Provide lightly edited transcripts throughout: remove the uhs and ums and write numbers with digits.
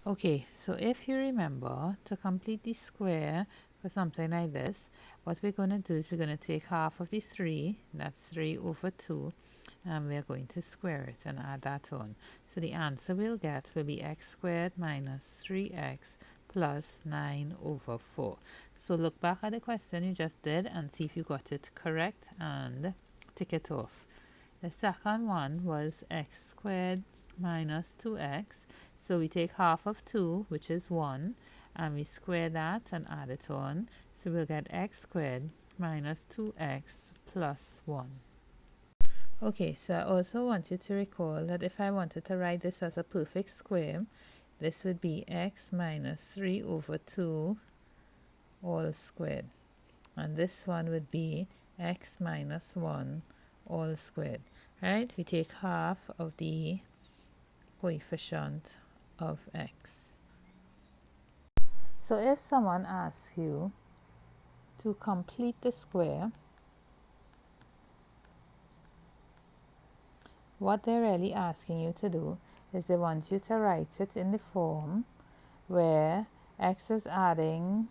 Okay, so if you remember, to complete the square for something like this, what we're going to do is we're going to take half of the 3, that's 3 over 2, and we're going to square it and add that on. So the answer we'll get will be x squared minus 3x plus 9 over 4. So look back at the question you just did and see if you got it correct and tick it off. The second one was x squared minus 2x. So we take half of 2, which is 1, and we square that and add it on. So we'll get x squared minus 2x plus 1. Okay, so I also want you to recall that if I wanted to write this as a perfect square, this would be x minus 3 over 2 all squared. And this one would be x minus 1 all squared. Right? We take half of the coefficient of x. So if someone asks you to complete the square, what they're really asking you to do is they want you to write it in the form where x is adding,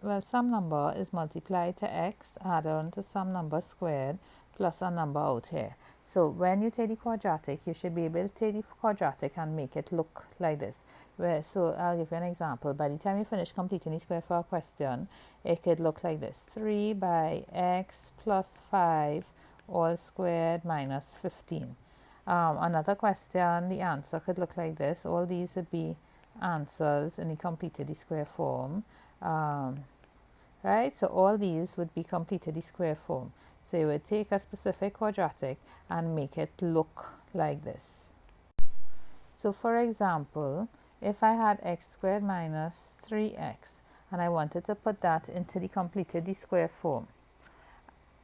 well, some number is multiplied to x, add on to some number squared, plus a number out here. So when you take the quadratic, you should be able to take the quadratic and make it look like this. So I'll give you an example. By the time you finish completing the square for a question, it could look like this. 3 by x plus 5 all squared minus 15. Another question, the answer could look like this. All these would be answers in the completed square form. Right? So all these would be completed square form. So you would take a specific quadratic and make it look like this. So for example, if I had x squared minus 3x and I wanted to put that into the completed square form.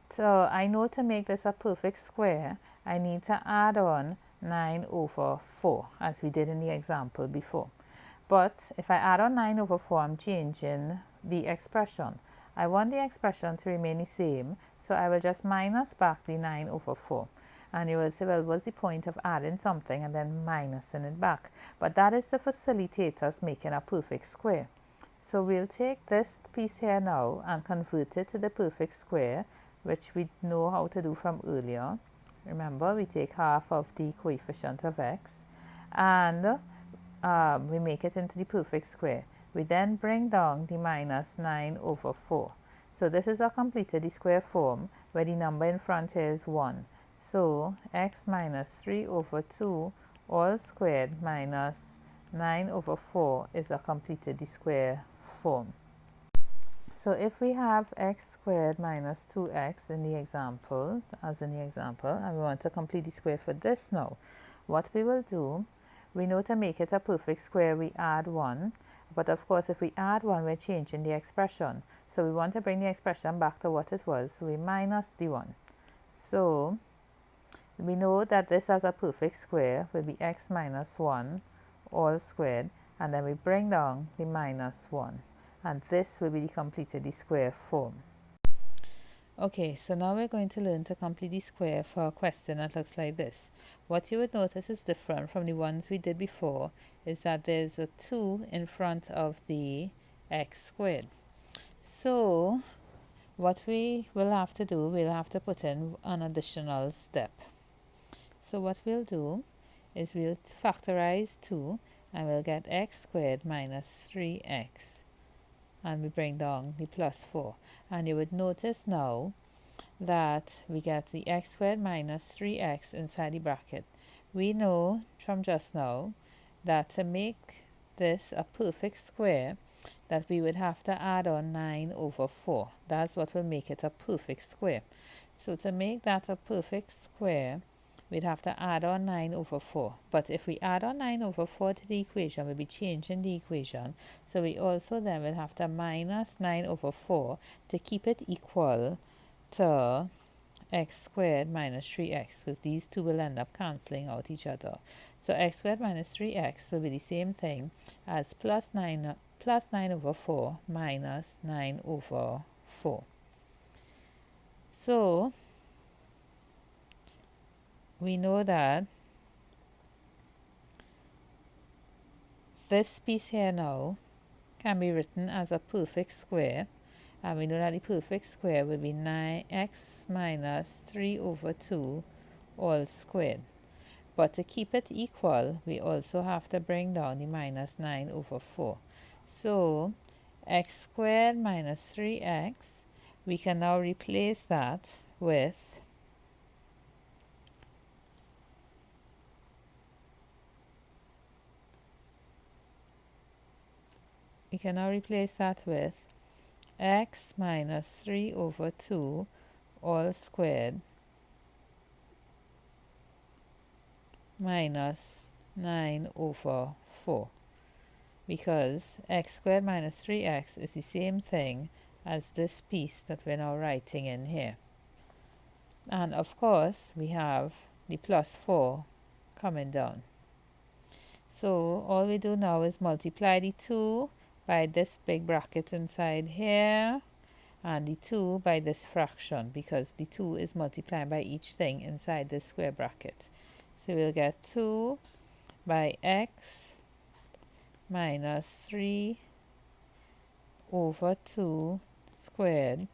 So I know to make this a perfect square, I need to add on 9 over 4 as we did in the example before. But if I add on 9 over 4, I'm changing the expression. I want the expression to remain the same, so I will just minus back the 9 over 4. And you will say, well, what's the point of adding something and then minusing it back? But that is to facilitate us making a perfect square. So we'll take this piece here now and convert it to the perfect square, which we know how to do from earlier. Remember, we take half of the coefficient of x and we make it into the perfect square. We then bring down the minus 9 over 4. So this is a completed square form where the number in front is 1. So x minus 3 over 2 all squared minus 9 over 4 is a completed square form. So if we have x squared minus 2x in the example, and we want to complete the square for this now, what we will do, we know to make it a perfect square, we add 1. But of course, if we add 1, we're changing the expression. So we want to bring the expression back to what it was, so we minus the 1. So we know that this as a perfect square will be x minus 1 all squared, and then we bring down the minus 1. And this will be the completed square form. Okay, so now we're going to learn to complete the square for a question that looks like this. What you would notice is different from the ones we did before is that there's a 2 in front of the x squared. So what we will have to do, we'll have to put in an additional step. So what we'll do is we'll factorize 2 and we'll get x squared minus 3x. And we bring down the plus 4. And you would notice now that we get the x squared minus 3x inside the bracket. We know from just now that to make this a perfect square, that we would have to add on 9 over 4. That's what will make it a perfect square. So to make that a perfect square, we'd have to add on 9 over 4. But if we add on 9 over 4 to the equation, we'll be changing the equation. So we also then will have to minus 9 over 4 to keep it equal to x squared minus 3x, because these two will end up cancelling out each other. So x squared minus 3x will be the same thing as plus 9 over 4 minus 9 over 4. So we know that this piece here now can be written as a perfect square, and we know that the perfect square will be 9x minus 3 over 2 all squared. But to keep it equal, we also have to bring down the minus 9 over 4. So x squared minus 3x, we can now replace that with x minus 3 over 2 all squared minus 9 over 4, because x squared minus 3x is the same thing as this piece that we're now writing in here. And of course we have the plus 4 coming down. So all we do now is multiply the 2 by this big bracket inside here, and the 2 by this fraction, because the 2 is multiplying by each thing inside this square bracket. So we'll get 2 by x minus 3 over 2 squared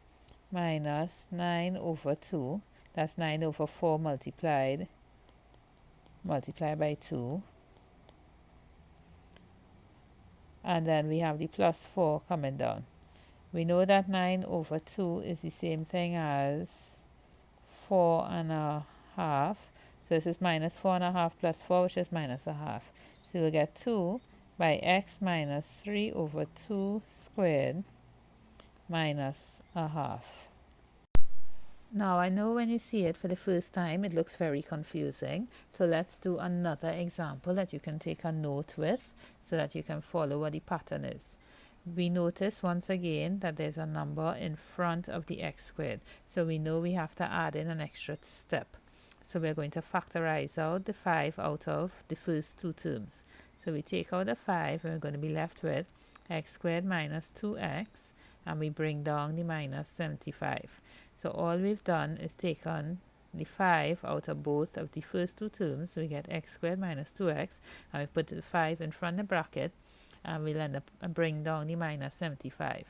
minus 9 over 2. That's 9 over 4 multiplied by 2. And then we have the plus 4 coming down. We know that 9 over 2 is the same thing as 4 and a half. So this is minus 4 and a half plus 4, which is minus a half. So we'll get 2 by x minus 3 over 2 squared minus a half. Now I know when you see it for the first time it looks very confusing, so let's do another example that you can take a note with so that you can follow what the pattern is. We notice once again that there's a number in front of the x squared, so we know we have to add in an extra step. So we're going to factorize out the 5 out of the first two terms. So we take out the 5 and we're going to be left with x squared minus 2x, and we bring down the minus 75. So all we've done is taken the 5 out of both of the first two terms, so we get x squared minus 2x, and we put the 5 in front of the bracket, and we'll end up bring down the minus 75.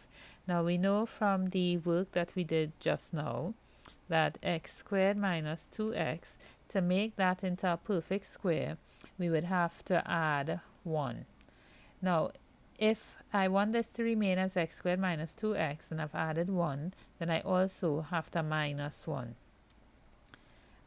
Now we know from the work that we did just now that x squared minus 2x, to make that into a perfect square, we would have to add 1. Now if I want this to remain as x squared minus 2x and I've added 1, then I also have to minus 1.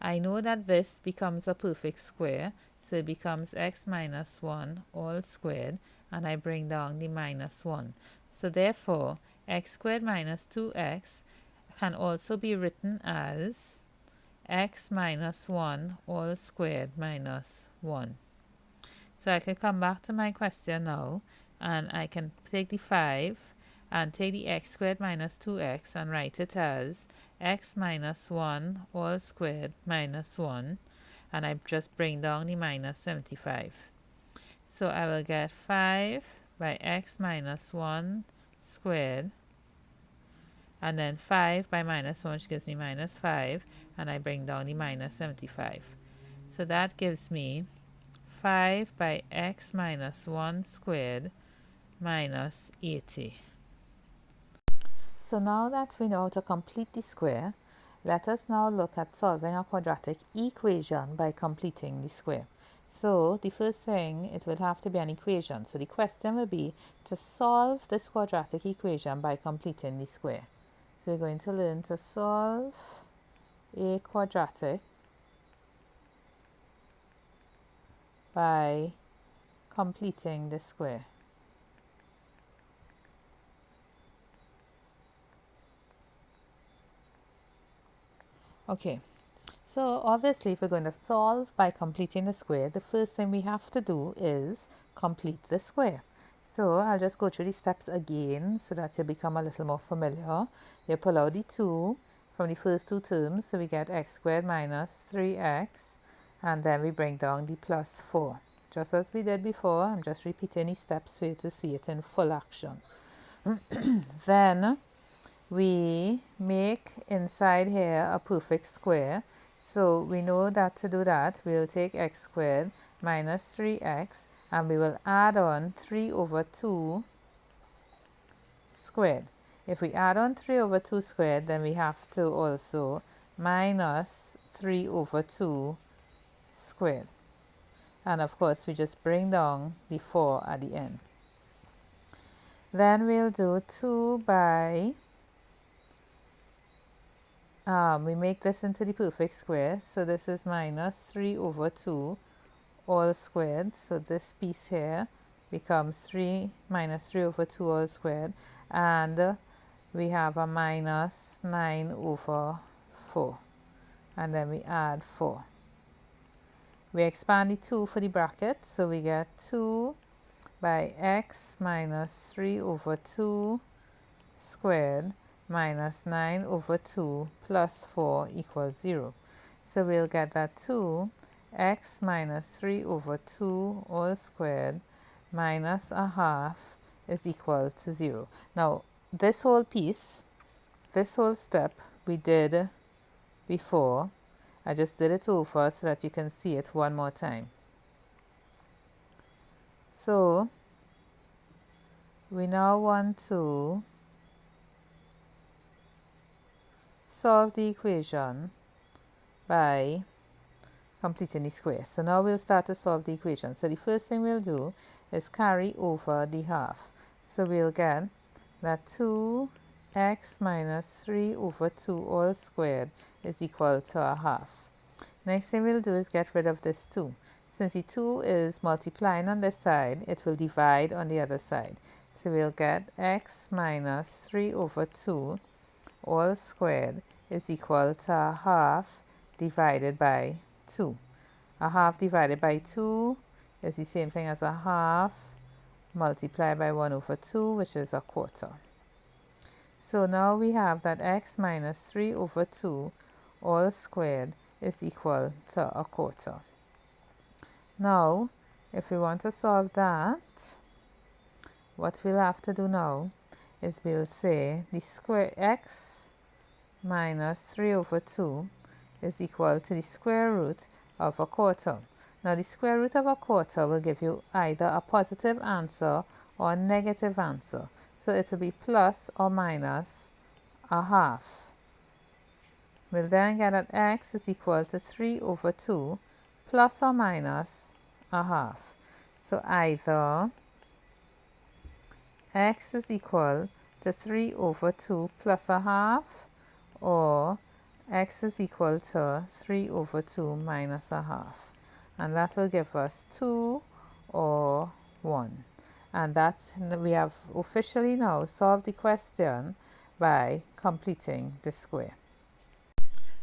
I know that this becomes a perfect square, so it becomes x minus 1 all squared, and I bring down the minus 1. So therefore x squared minus 2x can also be written as x minus 1 all squared minus 1. So I can come back to my question now, and I can take the 5 and take the x squared minus 2x and write it as x minus 1 all squared minus 1, and I just bring down the minus 75. So I will get 5 by x minus 1 squared, and then 5 by minus 1, which gives me minus 5, and I bring down the minus 75. So that gives me 5 by x minus 1 squared minus 80. So now that we know how to complete the square, let us now look at solving a quadratic equation by completing the square. So the first thing, it will have to be an equation. So the question will be to solve this quadratic equation by completing the square. So we're going to learn to solve a quadratic by completing the square. Okay, so obviously if we're going to solve by completing the square, the first thing we have to do is complete the square. So I'll just go through the steps again so that you become a little more familiar. You pull out the 2 from the first two terms, so we get x squared minus 3x, and then we bring down the plus 4. Just as we did before, I'm just repeating the steps for you to see it in full action. Then we make inside here a perfect square. So we know that to do that, we'll take x squared minus 3x and we will add on 3 over 2 squared. If we add on 3 over 2 squared, then we have to also minus 3 over 2 squared. And of course, we just bring down the 4 at the end. Then we'll do 2 by, we make this into the perfect square. So this is minus 3 over 2 all squared. So this piece here becomes minus 3 over 2 all squared. And we have a minus 9 over 4. And then we add 4. We expand the 2 for the bracket. So we get 2 by x minus 3 over 2 squared minus 9 over 2 plus 4 equals 0. So we'll get that 2x minus 3 over 2 all squared minus a half is equal to 0. Now this whole piece, this whole step we did before. I just did it over so that you can see it one more time. So we now want to solve the equation by completing the square. So now we'll start to solve the equation. So the first thing we'll do is carry over the half. So we'll get that 2x minus 3 over 2 all squared is equal to a half. Next thing we'll do is get rid of this 2. Since the 2 is multiplying on this side, it will divide on the other side. So we'll get x minus 3 over 2 all squared is equal to a half divided by 2. A half divided by 2 is the same thing as a half multiplied by 1 over 2, which is a quarter. So now we have that x minus 3 over 2 all squared is equal to a quarter. Now, if we want to solve that, what we'll have to do now is we'll say the square x minus 3 over 2 is equal to the square root of a quarter. Now the square root of a quarter will give you either a positive answer or a negative answer. So it will be plus or minus a half. We'll then get that x is equal to 3 over 2 plus or minus a half. So either x is equal to 3 over 2 plus a half, or x is equal to 3 over 2 minus a half. And that will give us 2 or 1. And that we have officially now solved the question by completing the square.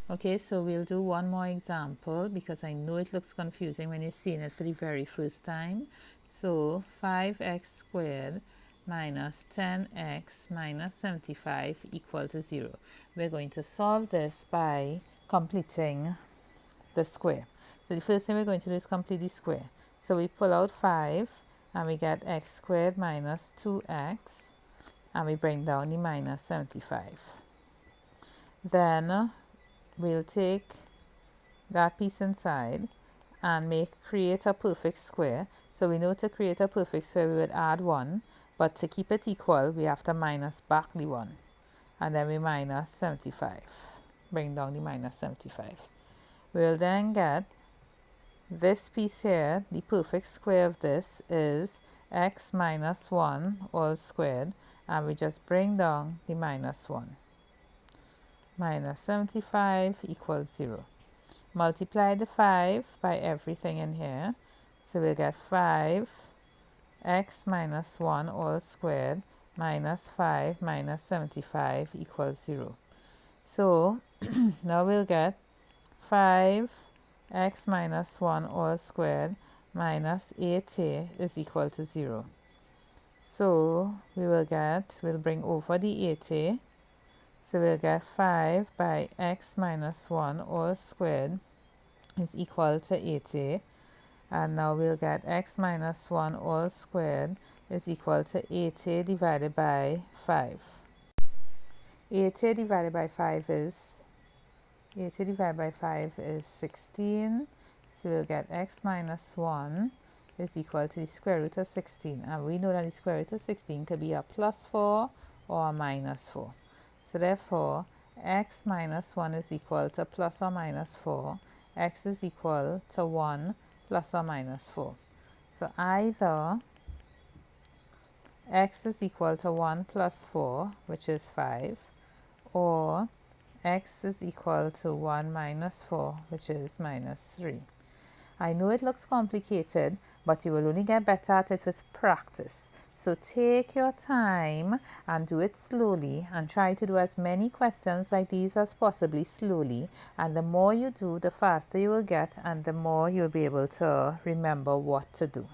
Okay, so we'll do one more example because I know it looks confusing when you're seeing it for the very first time. So 5x squared minus 10x minus 75 equal to 0. We're going to solve this by completing the square. So the first thing we're going to do is complete the square. So we pull out 5 and we get x squared minus 2x, and we bring down the minus 75. Then we'll take that piece inside and create a perfect square. So we know to create a perfect square we would add 1, but to keep it equal we have to minus back the 1, and then we minus 75, bring down the minus 75. We'll then get this piece here. The perfect square of this is x minus 1 all squared, and we just bring down the minus 1. Minus 75 equals 0. Multiply the 5 by everything in here. So we'll get 5 x minus 1 all squared minus 5 minus 75 equals 0. So now we'll get 5 x minus 1 all squared minus 8a is equal to 0. So we'll bring over the 8a. So we'll get 5 by x minus 1 all squared is equal to 8a. And now we'll get x minus 1 all squared is equal to 8a divided by 5. 8a divided by 5 is 16. So we'll get x minus 1 is equal to the square root of 16. And we know that the square root of 16 could be a plus 4 or a minus 4. So therefore, x minus 1 is equal to plus or minus 4. X is equal to 1 plus or minus 4. So either x is equal to 1 plus 4, which is 5, or x is equal to 1 minus 4, which is minus 3. I know it looks complicated, but you will only get better at it with practice. So take your time and do it slowly, and try to do as many questions like these as possibly slowly. And the more you do, the faster you will get, and the more you'll be able to remember what to do.